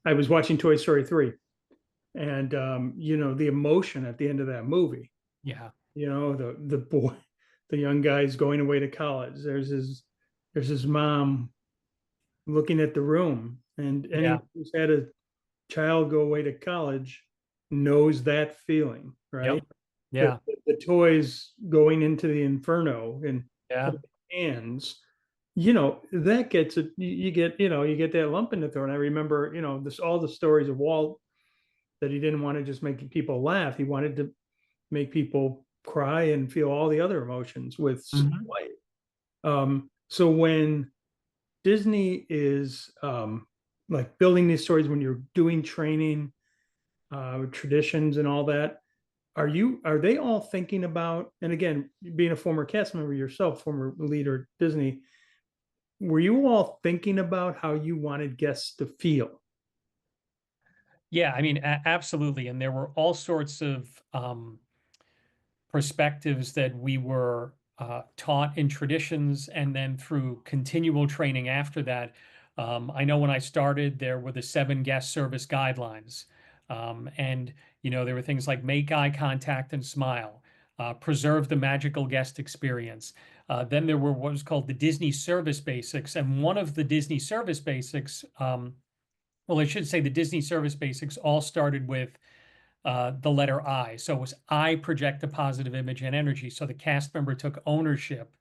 I was watching Toy Story 3, and the emotion at the end of that movie. Yeah. The boy, the young guy's going away to college. There's his mom looking at the room, and anyone Yeah. who's had a child go away to college knows that feeling, right? Yep. The, Yeah. the toys going into the inferno and Yeah. holding hands, that gets it. You get that lump in the throat. And I remember, this all the stories of Walt, that he didn't want to just make people laugh. He wanted to make people cry and feel all the other emotions with Snow Mhm. White. So when Disney is like building these stories, when you're doing training, traditions and all that, are they all thinking about, and again, being a former cast member yourself, former leader at Disney, were you all thinking about how you wanted guests to feel? Yeah, I mean, absolutely. And there were all sorts of perspectives that we were taught in traditions and then through continual training after that. I know when I started, there were the 7 guest service guidelines. And, there were things like make eye contact and smile, preserve the magical guest experience. Then there were what was called the Disney service basics. And one of the Disney service basics, well, I should say the Disney service basics all started with the letter I. So it was I project a positive image and energy. So the cast member took ownership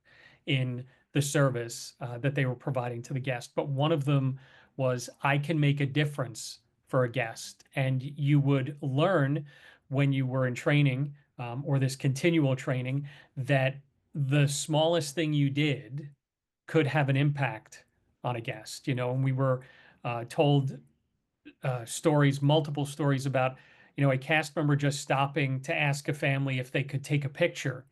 in the service that they were providing to the guest. But one of them was I can make a difference for a guest. And you would learn when you were in training or this continual training that the smallest thing you did could have an impact on a guest, and we were told stories, multiple stories about, a cast member just stopping to ask a family if they could take a picture,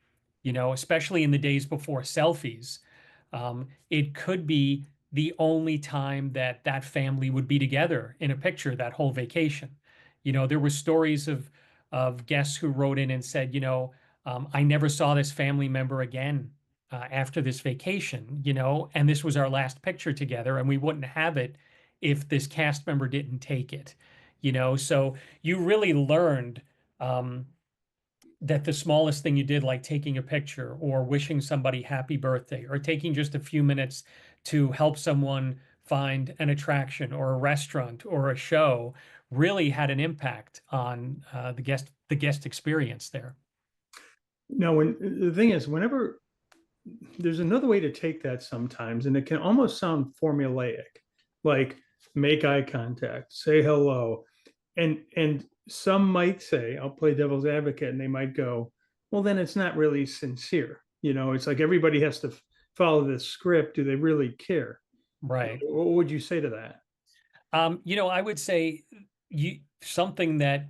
especially in the days before selfies. It could be the only time that that family would be together in a picture that whole vacation. There were stories of guests who wrote in and said, I never saw this family member again after this vacation, and this was our last picture together, and we wouldn't have it if this cast member didn't take it, so you really learned um, that the smallest thing you did, like taking a picture or wishing somebody happy birthday or taking just a few minutes to help someone find an attraction or a restaurant or a show, really had an impact on the guest experience there. No, when the thing is, whenever there's another way to take that sometimes, and it can almost sound formulaic, like make eye contact, say hello, and some might say, I'll play devil's advocate, and they might go, well, then it's not really sincere. It's like everybody has to follow this script. Do they really care? Right. What would you say to that? I would say something that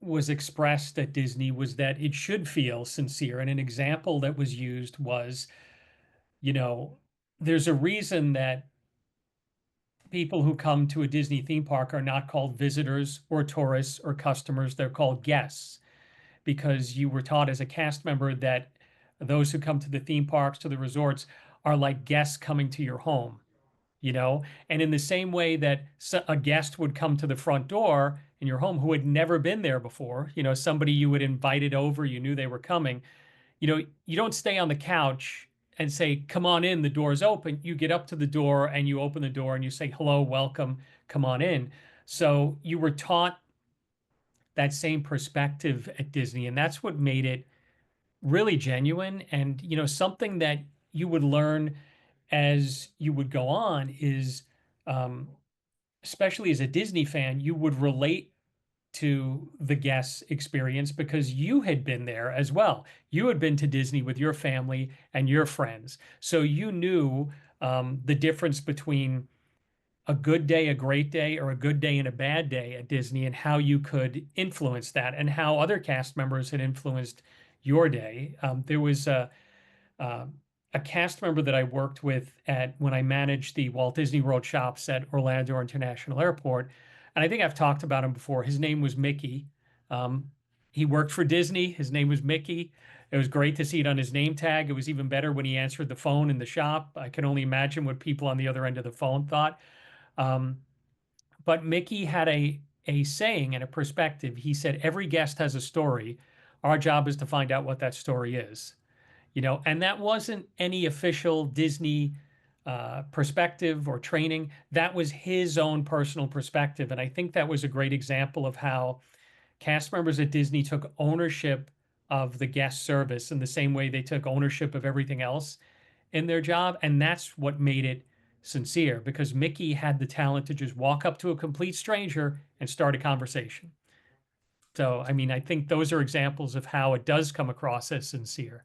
was expressed at Disney was that it should feel sincere. And an example that was used was, you know, there's a reason that people who come to a Disney theme park are not called visitors or tourists or customers. They're called guests because you were taught as a cast member that those who come to the theme parks, to the resorts, are like guests coming to your home. And in the same way that a guest would come to the front door in your home who had never been there before, somebody you had invited over, you knew they were coming, you don't stay on the couch and say, come on in, the door's open. You get up to the door and you open the door and you say, hello, welcome, come on in. So you were taught that same perspective at Disney, and that's what made it really genuine. And, something that you would learn as you would go on is, um, especially as a Disney fan, you would relate to the guest's experience because you had been there as well. You had been to Disney with your family and your friends. So you knew the difference between a good day, a great day, or a good day and a bad day at Disney, and how you could influence that and how other cast members had influenced your day. There was uh, a cast member that I worked with at when I managed the Walt Disney World shops at Orlando International Airport. And I think I've talked about him before. His name was Mickey. Um, he worked for Disney. His name was Mickey. It was great to see it on his name tag. It was even better when he answered the phone in the shop. I can only imagine what people on the other end of the phone thought. Um, but Mickey had a saying and a perspective. He said, every guest has a story. Our job is to find out what that story is. And that wasn't any official Disney perspective or training. That was his own personal perspective. And I think that was a great example of how cast members at Disney took ownership of the guest service in the same way they took ownership of everything else in their job. And that's what made it sincere, because Mickey had the talent to just walk up to a complete stranger and start a conversation. So, I mean, I think those are examples of how it does come across as sincere.